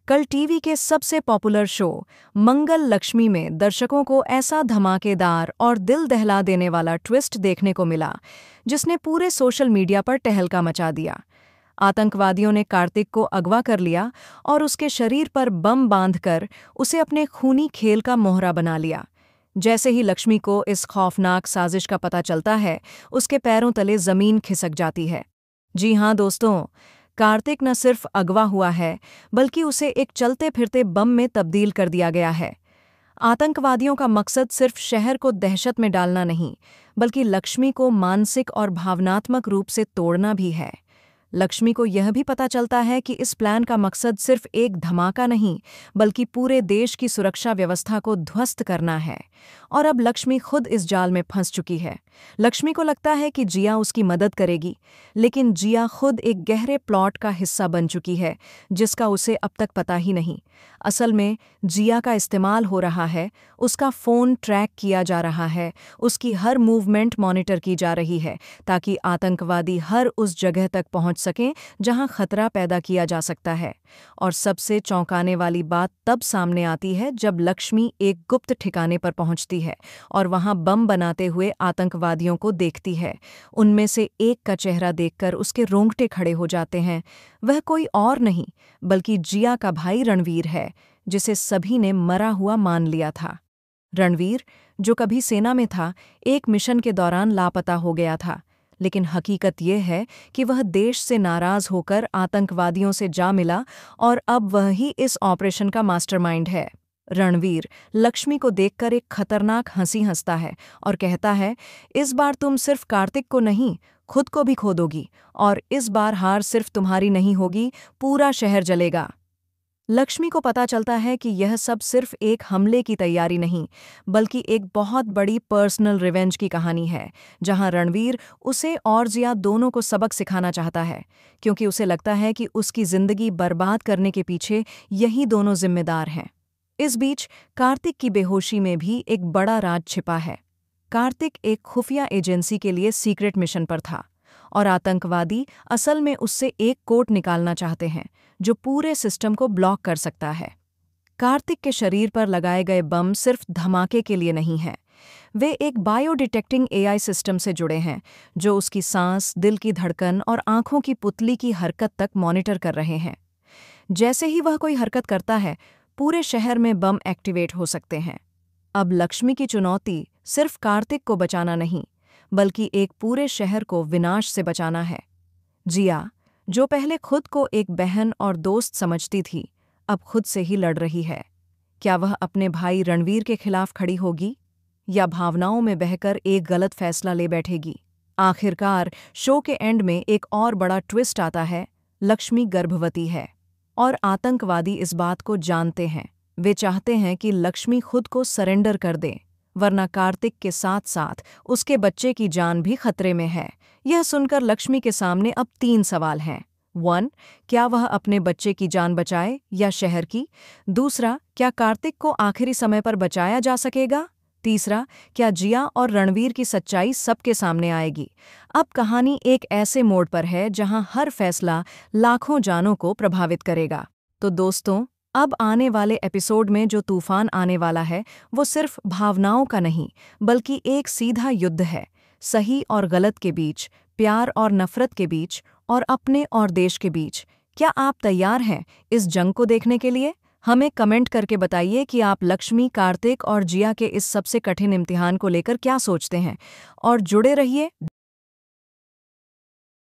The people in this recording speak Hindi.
कल टीवी के सबसे पॉपुलर शो मंगल लक्ष्मी में दर्शकों को ऐसा धमाकेदार और दिल दहला देने वाला ट्विस्ट देखने को मिला जिसने पूरे सोशल मीडिया पर टहलका मचा दिया। आतंकवादियों ने कार्तिक को अगवा कर लिया और उसके शरीर पर बम बांधकर उसे अपने खूनी खेल का मोहरा बना लिया। जैसे ही लक्ष्मी को इस खौफनाक साजिश का पता चलता है, उसके पैरों तले जमीन खिसक जाती है। जी हाँ दोस्तों, कार्तिक न सिर्फ अगवा हुआ है, बल्कि उसे एक चलते फिरते बम में तब्दील कर दिया गया है। आतंकवादियों का मकसद सिर्फ शहर को दहशत में डालना नहीं, बल्कि लक्ष्मी को मानसिक और भावनात्मक रूप से तोड़ना भी है। लक्ष्मी को यह भी पता चलता है कि इस प्लान का मकसद सिर्फ एक धमाका नहीं, बल्कि पूरे देश की सुरक्षा व्यवस्था को ध्वस्त करना है। और अब लक्ष्मी खुद इस जाल में फंस चुकी है। लक्ष्मी को लगता है कि जिया उसकी मदद करेगी, लेकिन जिया खुद एक गहरे प्लॉट का हिस्सा बन चुकी है, जिसका उसे अब तक पता ही नहीं। असल में जिया का इस्तेमाल हो रहा है, उसका फ़ोन ट्रैक किया जा रहा है, उसकी हर मूवमेंट मॉनिटर की जा रही है, ताकि आतंकवादी हर उस जगह तक पहुंच सकें जहां खतरा पैदा किया जा सकता है। और सबसे चौंकाने वाली बात तब सामने आती है जब लक्ष्मी एक गुप्त ठिकाने पर पहुंचती है और वहां बम बनाते हुए आतंकवादियों को देखती है। उनमें से एक का चेहरा देखकर उसके रोंगटे खड़े हो जाते हैं। वह कोई और नहीं, बल्कि जिया का भाई रणवीर है, जिसे सभी ने मरा हुआ मान लिया था। रणवीर, जो कभी सेना में था, एक मिशन के दौरान लापता हो गया था। लेकिन हकीकत यह है कि वह देश से नाराज होकर आतंकवादियों से जा मिला और अब वह ही इस ऑपरेशन का मास्टरमाइंड है। रणवीर लक्ष्मी को देखकर एक खतरनाक हंसी हंसता है और कहता है, इस बार तुम सिर्फ कार्तिक को नहीं, खुद को भी खो दोगी, और इस बार हार सिर्फ तुम्हारी नहीं होगी, पूरा शहर जलेगा। लक्ष्मी को पता चलता है कि यह सब सिर्फ एक हमले की तैयारी नहीं, बल्कि एक बहुत बड़ी पर्सनल रिवेंज की कहानी है, जहां रणवीर उसे और जिया दोनों को सबक सिखाना चाहता है, क्योंकि उसे लगता है कि उसकी जिंदगी बर्बाद करने के पीछे यही दोनों जिम्मेदार हैं। इस बीच कार्तिक की बेहोशी में भी एक बड़ा राज छिपा है। कार्तिक एक खुफिया एजेंसी के लिए सीक्रेट मिशन पर था, और आतंकवादी असल में उससे एक कोड निकालना चाहते हैं जो पूरे सिस्टम को ब्लॉक कर सकता है। कार्तिक के शरीर पर लगाए गए बम सिर्फ धमाके के लिए नहीं हैं, वे एक बायो डिटेक्टिंग एआई सिस्टम से जुड़े हैं, जो उसकी सांस, दिल की धड़कन और आंखों की पुतली की हरकत तक मॉनिटर कर रहे हैं। जैसे ही वह कोई हरकत करता है, पूरे शहर में बम एक्टिवेट हो सकते हैं। अब लक्ष्मी की चुनौती सिर्फ कार्तिक को बचाना नहीं, बल्कि एक पूरे शहर को विनाश से बचाना है। जिया, जो पहले खुद को एक बहन और दोस्त समझती थी, अब खुद से ही लड़ रही है। क्या वह अपने भाई रणवीर के खिलाफ खड़ी होगी, या भावनाओं में बहकर एक गलत फैसला ले बैठेगी? आखिरकार शो के एंड में एक और बड़ा ट्विस्ट आता है। लक्ष्मी गर्भवती है, और आतंकवादी इस बात को जानते हैं। वे चाहते हैं कि लक्ष्मी खुद को सरेंडर कर दे, वरना कार्तिक के साथ साथ उसके बच्चे की जान भी खतरे में है। यह सुनकर लक्ष्मी के सामने अब 3 सवाल हैं। 1. क्या वह अपने बच्चे की जान बचाए या शहर की? दूसरा, क्या कार्तिक को आखिरी समय पर बचाया जा सकेगा? तीसरा, क्या जिया और रणवीर की सच्चाई सबके सामने आएगी? अब कहानी एक ऐसे मोड़ पर है जहां हर फैसला लाखों जानों को प्रभावित करेगा। तो दोस्तों, अब आने वाले एपिसोड में जो तूफान आने वाला है, वो सिर्फ भावनाओं का नहीं, बल्कि एक सीधा युद्ध है। सही और गलत के बीच, प्यार और नफरत के बीच, और अपने और देश के बीच। क्या आप तैयार हैं इस जंग को देखने के लिए? हमें कमेंट करके बताइए कि आप लक्ष्मी, कार्तिक और जिया के इस सबसे कठिन इम्तिहान को लेकर क्या सोचते हैं। और जुड़े रहिए